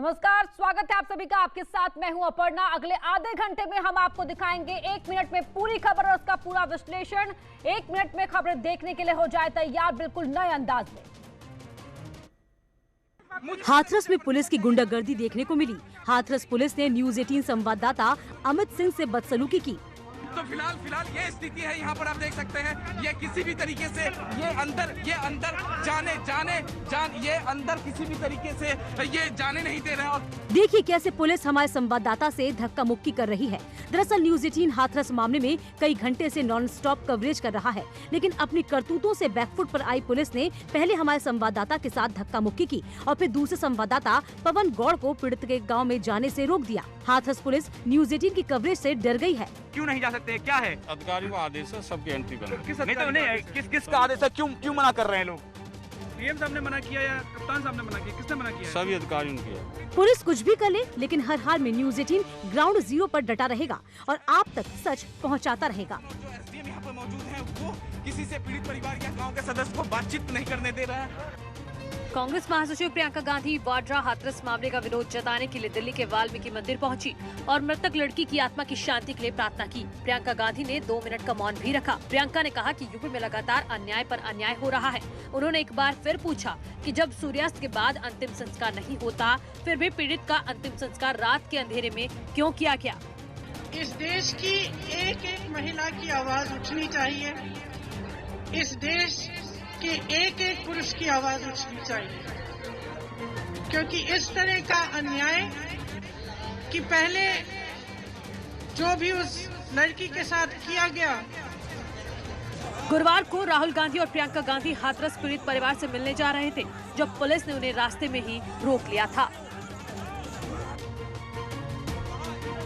नमस्कार, स्वागत है आप सभी का। आपके साथ मैं हूं अपर्णा। अगले आधे घंटे में हम आपको दिखाएंगे 1 मिनट में पूरी खबर और उसका पूरा विश्लेषण। 1 मिनट में खबरें देखने के लिए हो जाए तैयार, बिल्कुल नए अंदाज में। हाथरस में पुलिस की गुंडागर्दी देखने को मिली। हाथरस पुलिस ने न्यूज़ 18 संवाददाता अमित सिंह से बदसलूकी की। तो फिलहाल ये स्थिति है। यहाँ पर आप देख सकते हैं, ये किसी भी तरीके से ये अंदर किसी भी तरीके से ये जाने नहीं दे रहे हैं। और देखिए कैसे पुलिस हमारे संवाददाता से धक्का मुक्की कर रही है। दरअसल न्यूज़ 18 हाथरस मामले में कई घंटे से नॉन स्टॉप कवरेज कर रहा है, लेकिन अपनी करतूतों से बैकफुट पर आई पुलिस ने पहले हमारे संवाददाता के साथ धक्का मुक्की की और फिर दूसरे संवाददाता पवन गौड़ को पीड़ित के गाँव में जाने से रोक दिया। हाथरस पुलिस न्यूज़ 18 की कवरेज से डर गई है। क्यों नहीं जा सकते, क्या है? अधिकारियों का आदेश है, सबकी एंट्री करना। किसका आदेश है? क्यों मना कर रहे हैं लोग? डीएम साहब ने मना किया या कप्तान साहब ने मना किया? किसने मना किया? सभी अधिकारियों ने किया। पुलिस कुछ भी कर ले, लेकिन हर हाल में न्यूज़ 18 ग्राउंड जीरो पर डटा रहेगा और आप तक सच पहुंचाता रहेगा। जो एसडीएम यहाँ पर मौजूद है, वो किसी से पीड़ित परिवार या गांव के सदस्य को बातचीत नहीं करने दे रहा है। कांग्रेस महासचिव प्रियंका गांधी वाड्रा हाथरस मामले का विरोध जताने के लिए दिल्ली के वाल्मीकि मंदिर पहुंची और मृतक लड़की की आत्मा की शांति के लिए प्रार्थना की। प्रियंका गांधी ने 2 मिनट का मौन भी रखा। प्रियंका ने कहा कि यूपी में लगातार अन्याय पर अन्याय हो रहा है। उन्होंने एक बार फिर पूछा कि जब सूर्यास्त के बाद अंतिम संस्कार नहीं होता, फिर भी पीड़ित का अंतिम संस्कार रात के अंधेरे में क्यों किया गया? इस देश की एक एक महिला की आवाज उठनी चाहिए। इस देश कि एक एक पुरुष की आवाज उठनी चाहिए, क्योंकि इस तरह का अन्याय कि पहले जो भी उस लड़की के साथ किया गया। गुरुवार को राहुल गांधी और प्रियंका गांधी हाथरस पीड़ित परिवार से मिलने जा रहे थे, जब पुलिस ने उन्हें रास्ते में ही रोक लिया था।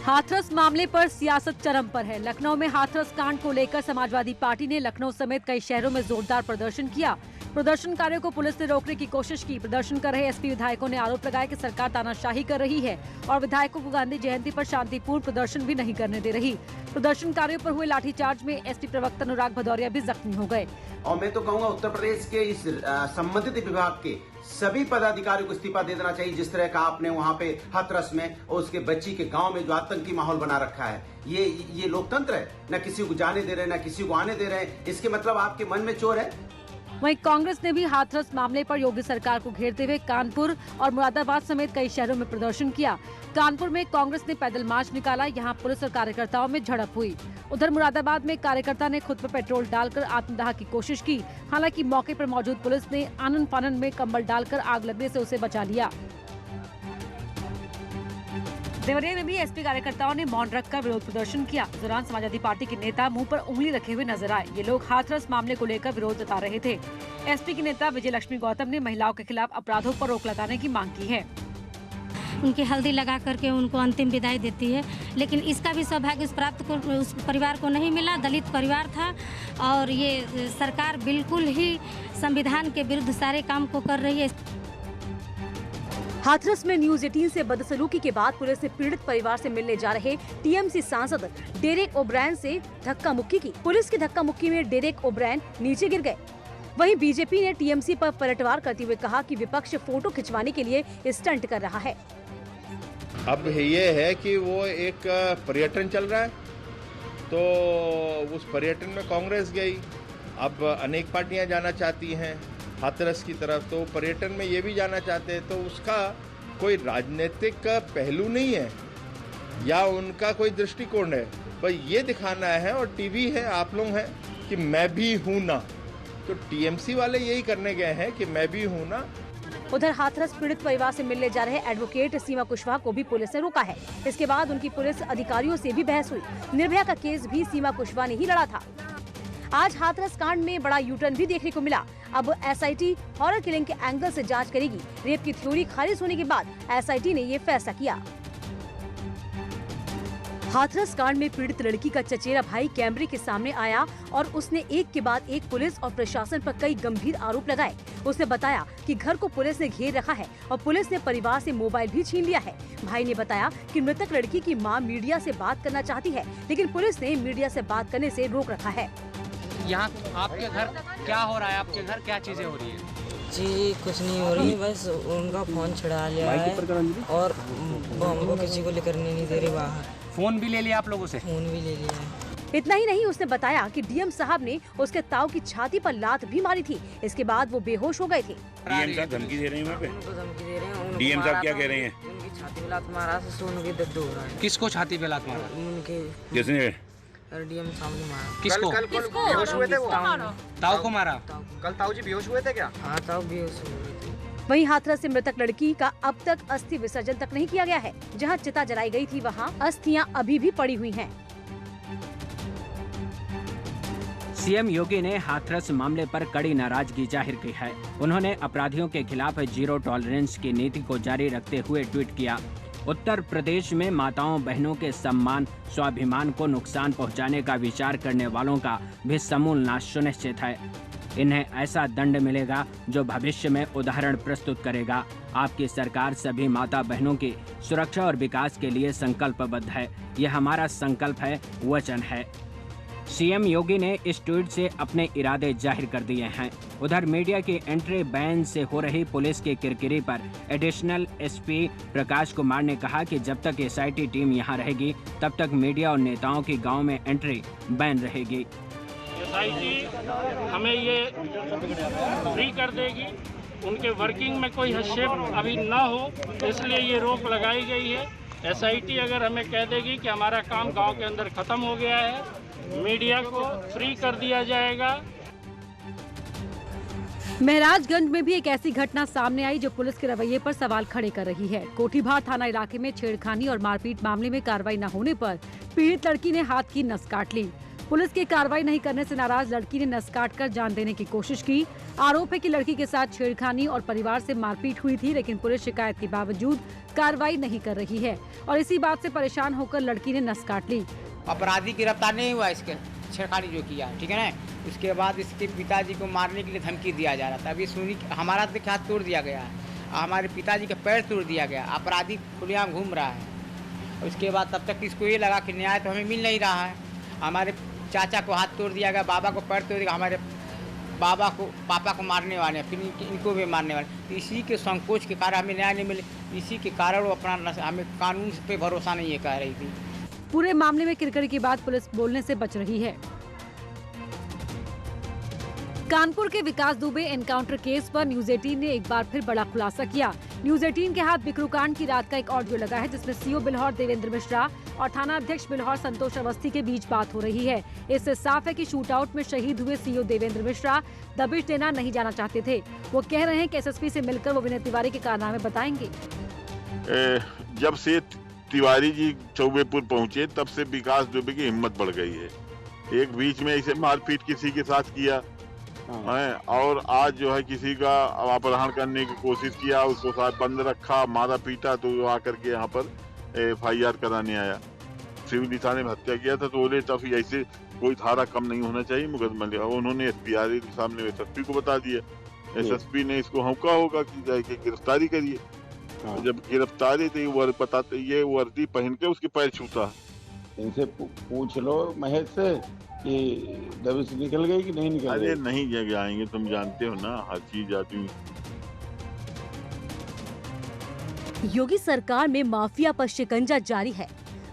हाथरस मामले पर सियासत चरम पर है। लखनऊ में हाथरस कांड को लेकर समाजवादी पार्टी ने लखनऊ समेत कई शहरों में जोरदार प्रदर्शन किया। प्रदर्शनकारियों को पुलिस ने रोकने की कोशिश की। प्रदर्शन कर रहे एसपी विधायकों ने आरोप लगाया कि सरकार तानाशाही कर रही है और विधायकों को गांधी जयंती पर शांतिपूर्ण प्रदर्शन भी नहीं करने दे रही। प्रदर्शनकारियों पर हुए लाठीचार्ज में एसपी प्रवक्ता अनुराग भदौरिया भी जख्मी हो गए। और मैं तो कहूँगा उत्तर प्रदेश के इस संबंधित विभाग के सभी पदाधिकारियों को इस्तीफा दे देना चाहिए। जिस तरह का आपने वहाँ पे हाथरस में और उसके बच्ची के गांव में जो आतंकी माहौल बना रखा है, ये लोकतंत्र है? न किसी को जाने दे रहे, न किसी को आने दे रहे। इसके मतलब आपके मन में चोर है। वहीं कांग्रेस ने भी हाथरस मामले पर योगी सरकार को घेरते हुए कानपुर और मुरादाबाद समेत कई शहरों में प्रदर्शन किया। कानपुर में कांग्रेस ने पैदल मार्च निकाला, यहां पुलिस और कार्यकर्ताओं में झड़प हुई। उधर मुरादाबाद में कार्यकर्ता ने खुद पर पेट्रोल डालकर आत्मदाह की कोशिश की। हालांकि मौके पर मौजूद पुलिस ने आनन फानन में कंबल डालकर आग लगने से उसे बचा लिया। देवरिया में भी एसपी कार्यकर्ताओं ने मौन रखकर विरोध प्रदर्शन किया। इस दौरान समाजवादी पार्टी के नेता मुंह पर उंगली रखे हुए नजर आए। ये लोग हाथरस मामले को लेकर विरोध जता रहे थे। एसपी के नेता विजय लक्ष्मी गौतम ने महिलाओं के खिलाफ अपराधों पर रोक लगाने की मांग की है। उनकी हल्दी लगा करके उनको अंतिम विदाई देती है, लेकिन इसका भी सौभाग्य उस परिवार को नहीं मिला। दलित परिवार था और ये सरकार बिल्कुल ही संविधान के विरुद्ध सारे काम को कर रही है। हाथरस में न्यूज़ 18 से बदसलूकी के बाद पुलिस ने पीड़ित परिवार से मिलने जा रहे टीएमसी सांसद डेरेक ओब्रायन से धक्का मुक्की की। पुलिस की धक्का मुक्की में डेरेक ओब्रायन नीचे गिर गए। वहीं बीजेपी ने टीएमसी पर पलटवार करते हुए कहा कि विपक्ष फोटो खिंचवाने के लिए स्टंट कर रहा है। अब ये है कि वो एक पर्यटन चल रहा है, तो उस पर्यटन में कांग्रेस गई। अब अनेक पार्टियां जाना चाहती हैं हाथरस की तरफ, तो पर्यटन में ये भी जाना चाहते हैं, तो उसका कोई राजनीतिक पहलू नहीं है या उनका कोई दृष्टिकोण है, पर ये दिखाना है और टीवी है, आप लोग हैं कि मैं भी हूँ ना। तो टीएमसी वाले यही करने गए हैं कि मैं भी हूँ ना। उधर हाथरस पीड़ित परिवार से मिलने जा रहे एडवोकेट सीमा कुशवाहा को भी पुलिस ने रोका है। इसके बाद उनकी पुलिस अधिकारियों से भी बहस हुई। निर्भया का केस भी सीमा कुशवाहा ने ही लड़ा था। आज हाथरस कांड में बड़ा यूटर्न भी देखने को मिला। अब एसआईटी हॉरर किलिंग के एंगल से जांच करेगी। रेप की थ्योरी खारिज होने के बाद एसआईटी ने ये फैसला किया। हाथरस कांड में पीड़ित लड़की का चचेरा भाई कैमरे के सामने आया और उसने एक के बाद एक पुलिस और प्रशासन पर कई गंभीर आरोप लगाए। उसने बताया कि घर को पुलिस ने घेर रखा है और पुलिस ने परिवार से मोबाइल भी छीन लिया है। भाई ने बताया कि मृतक लड़की की मां मीडिया से बात करना चाहती है, लेकिन पुलिस ने मीडिया से बात करने से रोक रखा है। यहाँ आपके घर क्या हो रहा है? आपके घर क्या चीजें हो रही है? जी कुछ नहीं हो रही, बस उनका फोन छुड़ा लिया है और वो हमको किसी को लेकर नहीं दे रही बाहर। फोन भी ले लिया आप लोगों से? फोन भी ले लिया है। इतना ही नहीं, उसने बताया कि डीएम साहब ने उसके ताऊ की छाती पर लात भी मारी थी। इसके बाद वो बेहोश हो गए थे। डीएम साहब धमकी दे रहे हैं वहाँ पे? उनको धमकी दे रहे हैं। डीएम साहब क्या कह रहे हैं? उनकी छाती पे लात मारा से सोनू की दर्द हो रहा है। किसको छाती पे लात मारा? उनके किसने? डीएम साहब ने मारा। किसको? बेहोश हुए थे वो? ताऊ को मारा? कल ताऊ जी बेहोश हुए थे क्या? हाँ ताऊ बेहोश हुए थे। वहीं हाथरस से मृतक लड़की का अब तक अस्थि विसर्जन तक नहीं किया गया है। जहां चिता जलाई गई थी वहां अस्थियां अभी भी पड़ी हुई हैं। सीएम योगी ने हाथरस मामले पर कड़ी नाराजगी जाहिर की है। उन्होंने अपराधियों के खिलाफ जीरो टॉलरेंस की नीति को जारी रखते हुए ट्वीट किया, उत्तर प्रदेश में माताओं बहनों के सम्मान स्वाभिमान को नुकसान पहुंचाने का विचार करने वालों का भी समूल नाश सुनिश्चित है। इन्हें ऐसा दंड मिलेगा जो भविष्य में उदाहरण प्रस्तुत करेगा। आपकी सरकार सभी माता बहनों की सुरक्षा और विकास के लिए संकल्पबद्ध है। यह हमारा संकल्प है, वचन है। सीएम योगी ने इस ट्वीट से अपने इरादे जाहिर कर दिए हैं। उधर मीडिया की एंट्री बैन से हो रही पुलिस की किरकिरी पर एडिशनल एसपी प्रकाश कुमार ने कहा कि जब तक एसआईटी टीम यहां रहेगी तब तक मीडिया और नेताओं की गांव में एंट्री बैन रहेगी। एसआईटी हमें ये फ्री कर देगी, उनके वर्किंग में कोई हस्तक्षेप अभी ना हो, इसलिए ये रोक लगाई गई है। एसआईटी अगर हमें कह देगी कि हमारा काम गांव के अंदर खत्म हो गया है, मीडिया को फ्री कर दिया जाएगा। महराजगंज में भी एक ऐसी घटना सामने आई जो पुलिस के रवैये पर सवाल खड़े कर रही है। कोठीभार थाना इलाके में छेड़खानी और मारपीट मामले में कार्रवाई न होने पर पीड़ित लड़की ने हाथ की नस काट ली। पुलिस की कार्रवाई नहीं करने से नाराज लड़की ने नस काटकर जान देने की कोशिश की। आरोप है कि लड़की के साथ छेड़खानी और परिवार से मारपीट हुई थी, लेकिन पुलिस शिकायत के बावजूद कार्रवाई नहीं कर रही है और इसी बात से परेशान होकर लड़की ने नस काट ली। अपराधी गिरफ्तार नहीं हुआ, इसके छेड़खानी जो किया, ठीक है ना। उसके बाद इसके पिताजी को मारने के लिए धमकी दिया जा रहा था। अभी सुनी हमारा देख हाथ तोड़ दिया गया है, हमारे पिताजी का पैर तोड़ दिया गया। अपराधी खुलेआम घूम रहा है। उसके बाद तब तक इसको ये लगा कि न्याय तो हमें मिल नहीं रहा है। हमारे चाचा को हाथ तोड़ दिया गया, बाबा को पैर तोड़ दिया, हमारे बाबा को पापा को मारने वाले, फिर इनको भी मारने वाले। तो इसी के संकोच के कारण हमें न्याय नहीं मिले, इसी के कारण वो अपना हमें कानून पे भरोसा नहीं है कह रही थी। पूरे मामले में किरकिरी के बाद पुलिस बोलने से बच रही है। कानपुर के विकास दुबे एनकाउंटर केस पर न्यूज 18 ने एक बार फिर बड़ा खुलासा किया। न्यूज 18 के हाथ बिकरू कांड की रात का एक ऑडियो लगा है जिसमें सीओ बिल्हौर देवेंद्र मिश्रा और थाना अध्यक्ष बिल्हौर संतोष अवस्थी के बीच बात हो रही है। इससे साफ है कि शूटआउट में शहीद हुए सीओ देवेंद्र मिश्रा दबिश देना नहीं जाना चाहते थे। वो कह रहे हैं कि एसएसपी से मिलकर वो विनय तिवारी के कारनामे बताएंगे। जब से तिवारी जी चौबेपुर पहुंचे तब से विकास दुबे की हिम्मत बढ़ गई है। एक बीच में ऐसे मारपीट किसी के साथ किया है और आज जो है किसी का अपहरण करने की कोशिश किया, उसको साथ बंद रखा, मारा पीटा, तो आकर के यहाँ पर FIR कराने आया। सिविल थाने में हत्या किया था तो बोले तब ऐसे कोई धारा कम नहीं होना चाहिए मुकदमा लिया। उन्होंने SPR के सामने SSP को बता दिया। SSP ने इसको हौका होगा कि जाके गिरफ्तारी करिए। जब गिरफ्तारी तो ये बताते ये वर्दी पहन के उसके पैर छूता। इनसे पूछ लो महेश से कि दबिश निकल गई कि नहीं निकल गई। अरे नहीं जगह आएंगे, तुम जानते हो ना हर चीज आती। योगी सरकार में माफिया पर शिकंजा जारी है।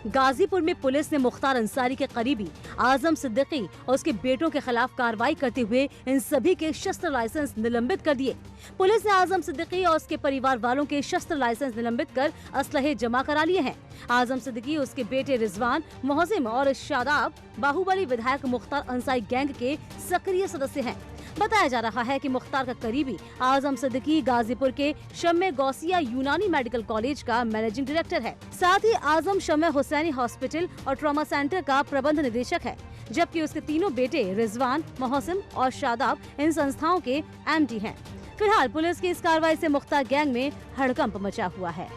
गाजीपुर में पुलिस ने मुख्तार अंसारी के करीबी आजम सिद्दीकी और उसके बेटों के खिलाफ कार्रवाई करते हुए इन सभी के शस्त्र लाइसेंस निलंबित कर दिए। पुलिस ने आजम सिद्दीकी और उसके परिवार वालों के शस्त्र लाइसेंस निलंबित कर असलहे जमा करा लिए हैं। आजम सिद्दीकी, उसके बेटे रिजवान, मोहसिम और शादाब बाहुबली विधायक मुख्तार अंसारी गैंग के सक्रिय सदस्य हैं। बताया जा रहा है कि मुख्तार का करीबी आजम सिद्दीकी गाजीपुर के शम्मे गौसिया यूनानी मेडिकल कॉलेज का मैनेजिंग डायरेक्टर है। साथ ही आजम शम्मे हुसैनी हॉस्पिटल और ट्रॉमा सेंटर का प्रबंध निदेशक है, जबकि उसके तीनों बेटे रिजवान, मोहसिम और शादाब इन संस्थाओं के MD हैं। फिलहाल पुलिस की इस कार्रवाई से मुख्तार गैंग में हड़कंप मचा हुआ है।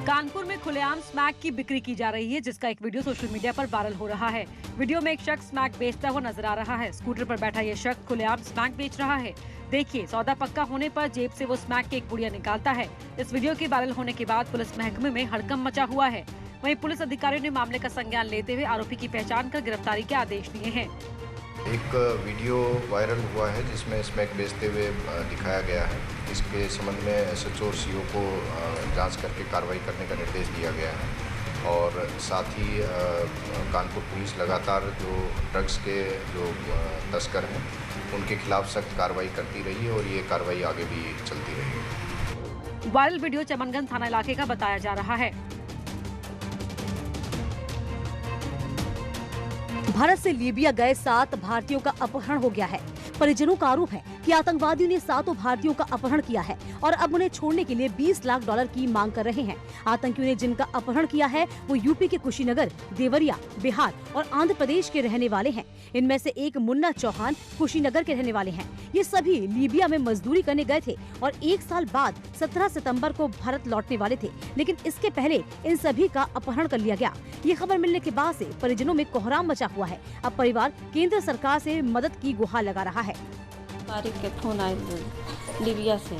कानपुर में खुलेआम स्मैक की बिक्री की जा रही है, जिसका एक वीडियो सोशल मीडिया पर वायरल हो रहा है। वीडियो में एक शख्स स्मैक बेचता हुआ नजर आ रहा है। स्कूटर पर बैठा ये शख्स खुलेआम स्मैक बेच रहा है। देखिए, सौदा पक्का होने पर जेब से वो स्मैक की एक पुड़िया निकालता है। इस वीडियो के वायरल होने के बाद पुलिस महकमे में हड़कंप मचा हुआ है। वहीं पुलिस अधिकारियों ने मामले का संज्ञान लेते हुए आरोपी की पहचान कर गिरफ्तारी के आदेश दिए हैं। एक वीडियो वायरल हुआ है जिसमें स्मैक बेचते हुए दिखाया गया है। इसके संबंध में SHO और CO को जांच करके कार्रवाई करने का निर्देश दिया गया है और साथ ही कानपुर पुलिस लगातार जो ड्रग्स के जो तस्कर हैं उनके खिलाफ सख्त कार्रवाई करती रही है और ये कार्रवाई आगे भी चलती रहेगी। वायरल वीडियो चमनगंज थाना इलाके का बताया जा रहा है। भारत से लीबिया गए 7 भारतीयों का अपहरण हो गया है। परिजनों का आरोप है कि आतंकवादियों ने 7 भारतीयों का अपहरण किया है और अब उन्हें छोड़ने के लिए $20 लाख की मांग कर रहे हैं। आतंकियों ने जिनका अपहरण किया है वो यूपी के कुशीनगर, देवरिया, बिहार और आंध्र प्रदेश के रहने वाले हैं। इनमें से एक मुन्ना चौहान कुशीनगर के रहने वाले हैं। ये सभी लीबिया में मजदूरी करने गए थे और 1 साल बाद 17 सितंबर को भारत लौटने वाले थे, लेकिन इसके पहले इन सभी का अपहरण कर लिया गया। ये खबर मिलने के बाद से परिजनों में कोहराम मचा हुआ है। अब परिवार केंद्र सरकार से मदद की गुहार लगा रहा है। तारीख के फोन आए लीबिया से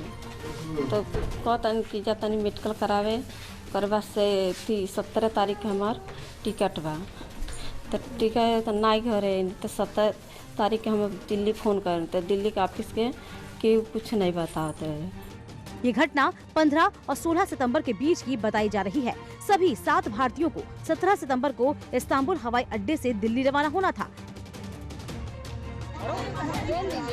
तो कहतन कि जतनी मेडिकल करावे करवा से 17 तारीख के हमार टिकट बा तो टिकट तो नहीं घरे तो 17 तारीख के हम दिल्ली फोन करें तो दिल्ली के ऑफिस के कुछ नहीं बताते। ये घटना 15 और 16 सितंबर के बीच की बताई जा रही है। सभी 7 भारतीयों को 17 सितंबर को इस्तांबुल हवाई अड्डे से दिल्ली रवाना होना था।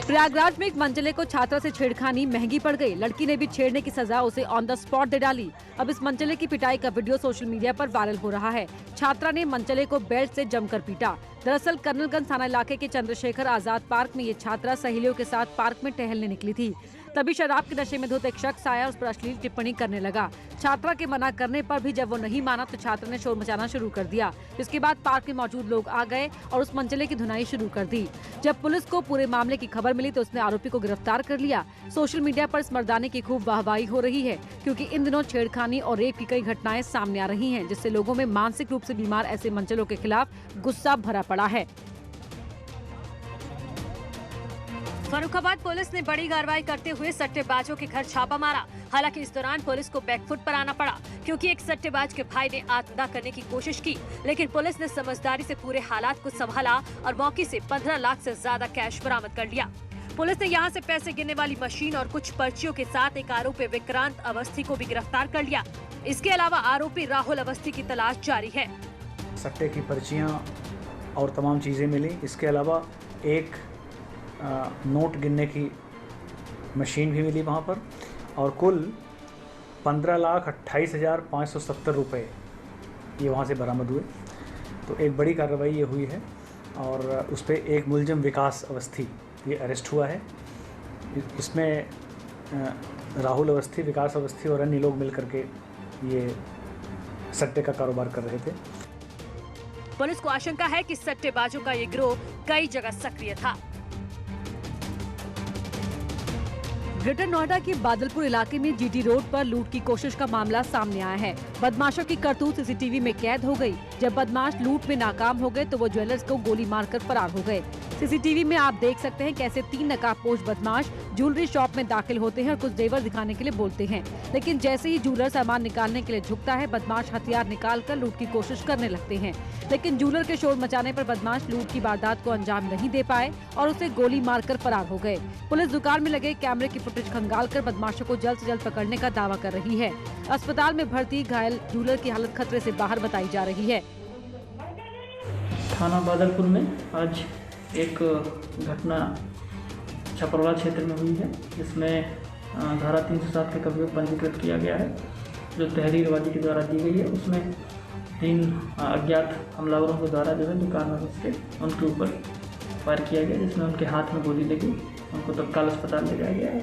प्रयागराज में एक मंचले को छात्रा से छेड़खानी महंगी पड़ गई। लड़की ने भी छेड़ने की सजा उसे ऑन द स्पॉट दे डाली। अब इस मंचले की पिटाई का वीडियो सोशल मीडिया पर वायरल हो रहा है। छात्रा ने मंचले को बेल्ट से जमकर पीटा। दरअसल कर्नलगंज थाना इलाके के चंद्रशेखर आजाद पार्क में ये छात्रा सहेलियों के साथ पार्क में टहलने निकली थी। तभी शराब के नशे में धुत एक शख्स आया और उस पर अश्लील टिप्पणी करने लगा। छात्रा के मना करने पर भी जब वो नहीं माना तो छात्रा ने शोर मचाना शुरू कर दिया। इसके बाद पार्क में मौजूद लोग आ गए और उस मंचले की धुनाई शुरू कर दी। जब पुलिस को पूरे मामले की खबर मिली तो उसने आरोपी को गिरफ्तार कर लिया। सोशल मीडिया पर इस मर्दाने की खूब वाहवाही हो रही है, क्योंकि इन दिनों छेड़खानी और रेप की कई घटनाएं सामने आ रही हैं, जिससे लोगों में मानसिक रूप से बीमार ऐसे मंचलों के खिलाफ गुस्सा भरा पड़ा है। फर्रुखाबाद पुलिस ने बड़ी कार्रवाई करते हुए सट्टेबाजों के घर छापा मारा। हालांकि इस दौरान पुलिस को बैकफुट पर आना पड़ा, क्योंकि एक सट्टेबाज के भाई ने आत्मदाह करने की कोशिश की, लेकिन पुलिस ने समझदारी से पूरे हालात को संभाला और मौके से 15 लाख से ज्यादा कैश बरामद कर लिया। पुलिस ने यहां से पैसे गिनने वाली मशीन और कुछ पर्चियों के साथ एक आरोपी विक्रांत अवस्थी को भी गिरफ्तार कर लिया। इसके अलावा आरोपी राहुल अवस्थी की तलाश जारी है। सट्टे की पर्चियां और तमाम चीजें मिली। इसके अलावा एक नोट गिनने की मशीन भी मिली वहाँ पर और कुल 15,28,570 रुपये ये वहाँ से बरामद हुए। तो एक बड़ी कार्रवाई ये हुई है और उस पर एक मुलजिम विकास अवस्थी ये अरेस्ट हुआ है। इसमें राहुल अवस्थी, विकास अवस्थी और अन्य लोग मिलकर के ये सट्टे का कारोबार कर रहे थे। पुलिस को आशंका है कि सट्टेबाजों का ये गिरोह कई जगह सक्रिय था। ग्रेटर नोएडा के बादलपुर इलाके में GT रोड पर लूट की कोशिश का मामला सामने आया है। बदमाशों की करतूत CCTV में कैद हो गई। जब बदमाश लूट में नाकाम हो गए तो वो ज्वेलर्स को गोली मारकर फरार हो गए। CCTV में आप देख सकते हैं कैसे 3 नकाबपोश बदमाश ज्वेलरी शॉप में दाखिल होते हैं और कुछ जेवर दिखाने के लिए बोलते हैं, लेकिन जैसे ही ज्वेलर सामान निकालने के लिए झुकता है, बदमाश हथियार निकालकर लूट की कोशिश करने लगते हैं। लेकिन ज्वेलर के शोर मचाने पर बदमाश लूट की वारदात को अंजाम नहीं दे पाए और उसे गोली मारकर फरार हो गए। पुलिस दुकान में लगे कैमरे की फुटेज खंगालकर बदमाशों को जल्द से जल्द पकड़ने का दावा कर रही है। अस्पताल में भर्ती घायल ज्वेलर की हालत खतरे से बाहर बताई जा रही है। थाना बादलपुर में आज एक घटना छपरवा क्षेत्र में हुई है, जिसमें धारा 307 के कब्जे पंजीकृत किया गया है, जो तहरीरवादी के द्वारा दी गई है। उसमें 3 अज्ञात हमलावरों के द्वारा जो है दुकान में घुस के उनके ऊपर फायर किया गया, जिसमें उनके हाथ में गोली लगी। उनको तत्काल अस्पताल ले जाया गया है।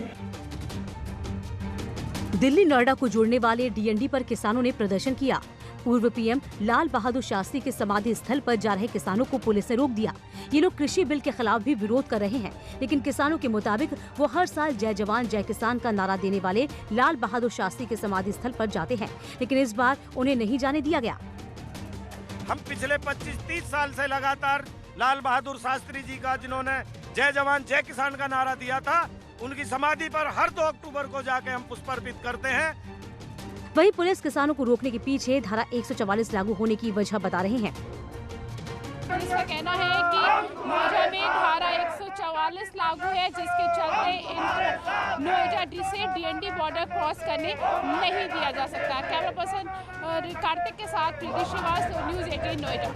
दिल्ली नोएडा को जोड़ने वाले DND पर किसानों ने प्रदर्शन किया। पूर्व PM लाल बहादुर शास्त्री के समाधि स्थल पर जा रहे किसानों को पुलिस ने रोक दिया। ये लोग कृषि बिल के खिलाफ भी विरोध कर रहे हैं, लेकिन किसानों के मुताबिक वो हर साल जय जवान जय किसान का नारा देने वाले लाल बहादुर शास्त्री के समाधि स्थल पर जाते हैं, लेकिन इस बार उन्हें नहीं जाने दिया गया। हम पिछले 25-30 साल से लगातार लाल बहादुर शास्त्री जी का, जिन्होंने जय जवान जय किसान का नारा दिया था, उनकी समाधि पर हर 2 अक्टूबर को जाके हम पुष्प अर्पित करते हैं। वहीं पुलिस किसानों को रोकने के पीछे धारा 144 लागू होने की वजह बता रहे हैं। पुलिस का कहना है कि नोएडा में धारा 144 लागू है, जिसके चलते नोएडा से डीएनडी बॉर्डर क्रॉस करने नहीं दिया जा सकता। कैमरा पर्सन कार्तिक के साथ प्रीति श्रीवास्तव, न्यूज़ 18 नोएडा।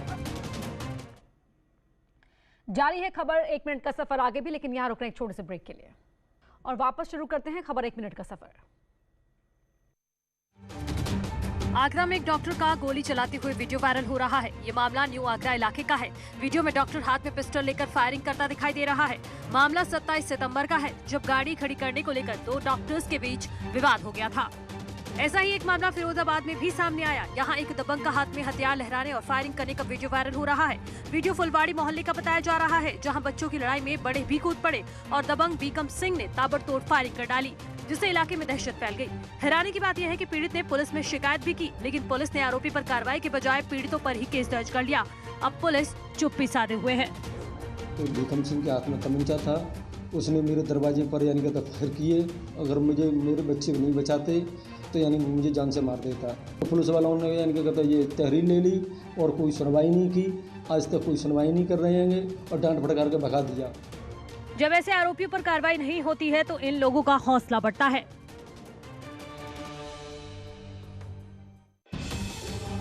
जारी है खबर 1 मिनट का सफर आगे भी, लेकिन यहाँ रुक रहे हैं एक छोटे से ब्रेक के लिए और वापस शुरू करते हैं खबर 1 मिनट का सफर। आगरा में एक डॉक्टर का गोली चलाते हुए वीडियो वायरल हो रहा है। ये मामला न्यू आगरा इलाके का है। वीडियो में डॉक्टर हाथ में पिस्टल लेकर फायरिंग करता दिखाई दे रहा है। मामला 27 सितंबर का है, जब गाड़ी खड़ी करने को लेकर 2 डॉक्टर्स के बीच विवाद हो गया था। ऐसा ही एक मामला फिरोजाबाद में भी सामने आया। यहाँ एक दबंग का हाथ में हथियार लहराने और फायरिंग करने का वीडियो वायरल हो रहा है। वीडियो फुलवाड़ी मोहल्ले का बताया जा रहा है, जहाँ बच्चों की लड़ाई में बड़े भी कूद पड़े और दबंग बीकम सिंह ने ताबड़तोड़ फायरिंग कर डाली, जिससे इलाके में दहशत फैल गई। हैरानी की बात यह है कि पीड़ित ने पुलिस में शिकायत भी की, लेकिन पुलिस ने आरोपी पर कार्रवाई के बजाय पीड़ितों पर ही केस दर्ज कर लिया। अब पुलिस चुप्पी साधे हुए है। तो बीकम सिंह के हाथ में तमंचा था, उसने मेरे दरवाजे पर यानी कि फायर किए। अगर मुझे मेरे बच्चे नहीं बचाते तो यानी मुझे जान से मार देता। तो पुलिस वालों ने यानी कि कहता ये तहरीर ले ली और कोई सुनवाई नहीं की। आज तक कोई सुनवाई नहीं कर रहे हैं और डांट फटकार के भगा दिया। जब ऐसे आरोपियों पर कार्रवाई नहीं होती है तो इन लोगों का हौसला बढ़ता है।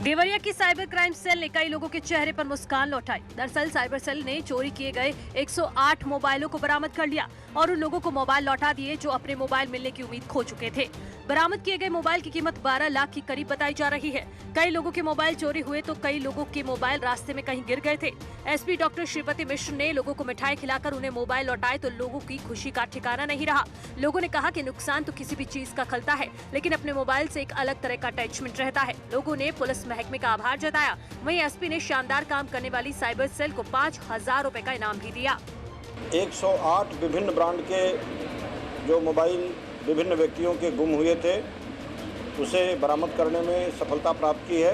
देवरिया की साइबर क्राइम सेल ने कई लोगों के चेहरे पर मुस्कान लौटाई। दरअसल साइबर सेल ने चोरी किए गए 108 मोबाइलों को बरामद कर लिया और उन लोगों को मोबाइल लौटा दिए जो अपने मोबाइल मिलने की उम्मीद खो चुके थे। बरामद किए गए मोबाइल की कीमत 12 लाख के करीब बताई जा रही है। कई लोगों के मोबाइल चोरी हुए तो कई लोगों के मोबाइल रास्ते में कहीं गिर गए थे। एसपी डॉक्टर श्रीपति मिश्र ने लोगों को मिठाई खिलाकर उन्हें मोबाइल लौटाए तो लोगों की खुशी का ठिकाना नहीं रहा। लोगों ने कहा कि नुकसान तो किसी भी चीज का खलता है, लेकिन अपने मोबाइल से एक अलग तरह का अटैचमेंट रहता है। लोगों ने पुलिस महकमे का आभार जताया। वहीं एसपी ने शानदार काम करने वाली साइबर सेल को 5000 रुपए का इनाम भी दिया। 108 विभिन्न ब्रांड के जो मोबाइल विभिन्न व्यक्तियों के गुम हुए थे, उसे बरामद करने में सफलता प्राप्त की है।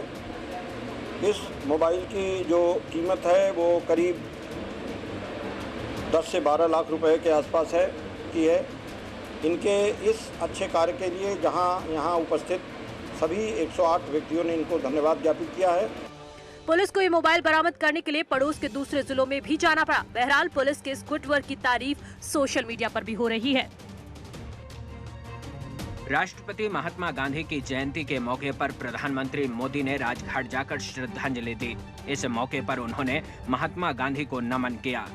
इस मोबाइल की जो कीमत है वो करीब 10 से 12 लाख रुपए के आसपास की है। इनके इस अच्छे कार्य के लिए यहाँ उपस्थित सभी 108 व्यक्तियों ने इनको धन्यवाद ज्ञापित किया है। पुलिस को ये मोबाइल बरामद करने के लिए पड़ोस के दूसरे जिलों में भी जाना पड़ा। बहरहाल पुलिस के इस गुड वर्क की तारीफ सोशल मीडिया पर भी हो रही है। राष्ट्रपति महात्मा गांधी की जयंती के मौके पर प्रधानमंत्री मोदी ने राजघाट जाकर श्रद्धांजलि दी। इस मौके पर उन्होंने महात्मा गांधी को नमन किया।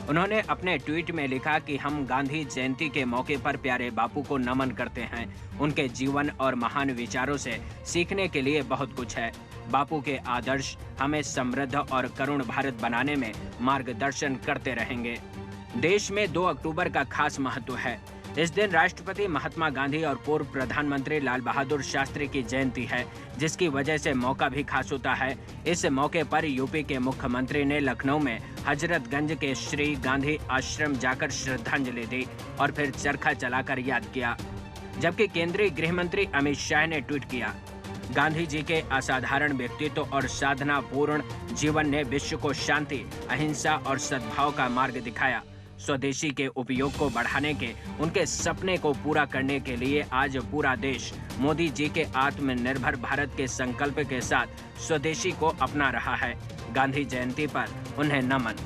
उन्होंने अपने ट्वीट में लिखा कि हम गांधी जयंती के मौके पर प्यारे बापू को नमन करते हैं। उनके जीवन और महान विचारों से सीखने के लिए बहुत कुछ है। बापू के आदर्श हमें समृद्ध और करुण भारत बनाने में मार्गदर्शन करते रहेंगे। देश में 2 अक्टूबर का खास महत्व है। इस दिन राष्ट्रपति महात्मा गांधी और पूर्व प्रधानमंत्री लाल बहादुर शास्त्री की जयंती है, जिसकी वजह से मौका भी खास होता है। इस मौके पर यूपी के मुख्यमंत्री ने लखनऊ में हजरतगंज के श्री गांधी आश्रम जाकर श्रद्धांजलि दी और फिर चरखा चलाकर याद किया। जबकि केंद्रीय गृह मंत्री अमित शाह ने ट्वीट किया, गांधी जी के असाधारण व्यक्तित्व और साधना पूर्ण जीवन ने विश्व को शांति, अहिंसा और सद्भाव का मार्ग दिखाया। स्वदेशी के उपयोग को बढ़ाने के उनके सपने को पूरा करने के लिए आज पूरा देश मोदी जी के आत्मनिर्भर भारत के संकल्प के साथ स्वदेशी को अपना रहा है। गांधी जयंती पर उन्हें नमन।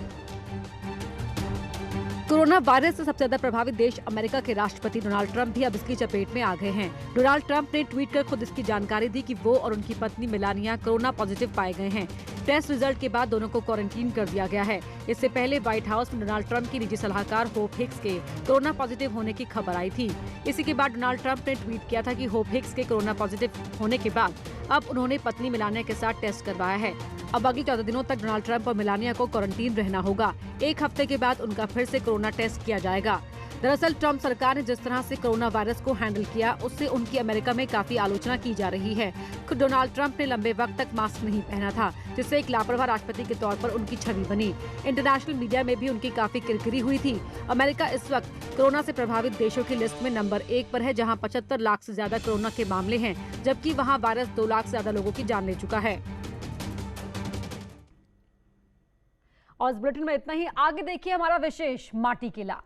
कोरोना वायरस से सबसे ज्यादा प्रभावित देश अमेरिका के राष्ट्रपति डोनाल्ड ट्रंप भी अब इसकी चपेट में आ गए हैं। डोनाल्ड ट्रंप ने ट्वीट कर खुद इसकी जानकारी दी कि वो और उनकी पत्नी मेलानिया कोरोना पॉजिटिव पाए गए हैं। टेस्ट रिजल्ट के बाद दोनों को क्वारंटीन कर दिया गया है। इससे पहले व्हाइट हाउस में डोनाल्ड ट्रंप की निजी सलाहकार होप हिक्स के कोरोना पॉजिटिव होने की खबर आई थी। इसी के बाद डोनाल्ड ट्रंप ने ट्वीट किया था कि होप हिक्स के कोरोना पॉजिटिव होने के बाद अब उन्होंने पत्नी मेलानिया के साथ टेस्ट करवाया है। अब अगले 14 दिनों तक डोनाल्ड ट्रंप और मेलानिया को क्वारंटीन रहना होगा। 1 हफ्ते के बाद उनका फिर से कोरोना टेस्ट किया जाएगा। दरअसल ट्रंप सरकार ने जिस तरह से कोरोना वायरस को हैंडल किया, उससे उनकी अमेरिका में काफी आलोचना की जा रही है। खुद डोनाल्ड ट्रंप ने लंबे वक्त तक मास्क नहीं पहना था, जिससे एक लापरवाह राष्ट्रपति के तौर पर उनकी छवि बनी। इंटरनेशनल मीडिया में भी उनकी काफी किरकिरी हुई थी। अमेरिका इस वक्त कोरोना से प्रभावित देशों की लिस्ट में नंबर 1 पर है, जहाँ 75 लाख से ज्यादा कोरोना के मामले हैं, जबकि वहाँ वायरस 2 लाख से ज्यादा लोगों की जान ले चुका है। और इस बुलेटिन में इतना ही। आगे देखिए हमारा विशेष माटी किला।